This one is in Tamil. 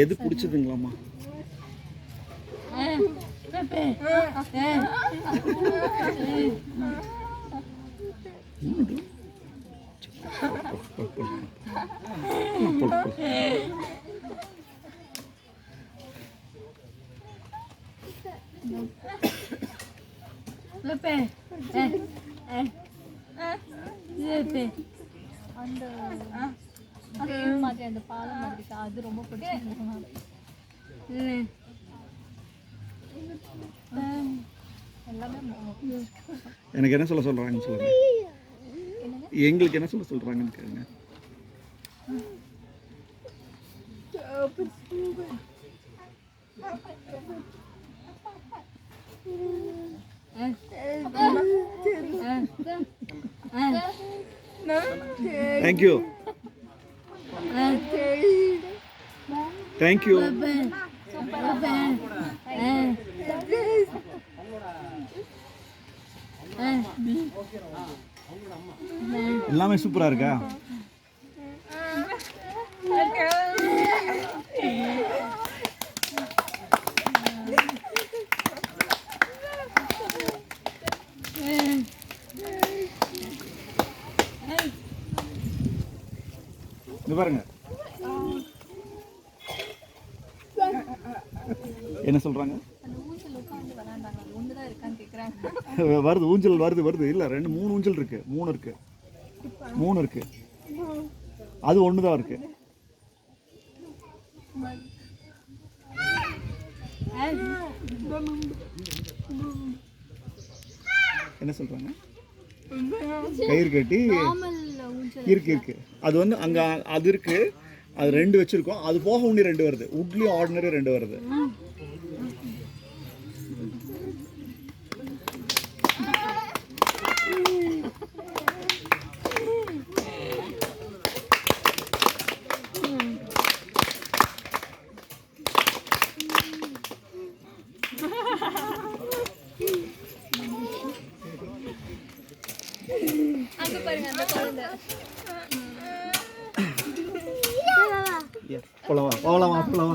எது பிடிச்சதுங்களாம்மா? அந்த பாலம் மாதிரி அது ரொம்ப பிடிச்சிருந்தது. எனக்கு என்ன சொல்ல சொல்றாங்கன்னு சொல்லுங்க. எங்களுக்கு என்ன சொல்ல சொல்றாங்கன்னு கேளுங்க. Thank you. Thank you. எல்லாமே சூப்பரா இருக்கா? இங்க பாருங்க. என்ன சொல்றாங்க? வருது ஊஞ்சல் வருது இல்ல 2-3 ஊஞ்சல் இருக்கு. 3 இருக்கு. அது ஒண்ணுதான் இருக்கு. என்ன சொல்றாங்க? கயிறு கட்டி இருக்கு. அது வந்து அங்க அது இருக்கு. அது 2 வச்சிருக்கோம். அது போக உண்ணி 2 வருது. உட்லி ஆர்டினரி 2 வருது. அங்க பாருங்க அந்த குழந்தை. போலாமா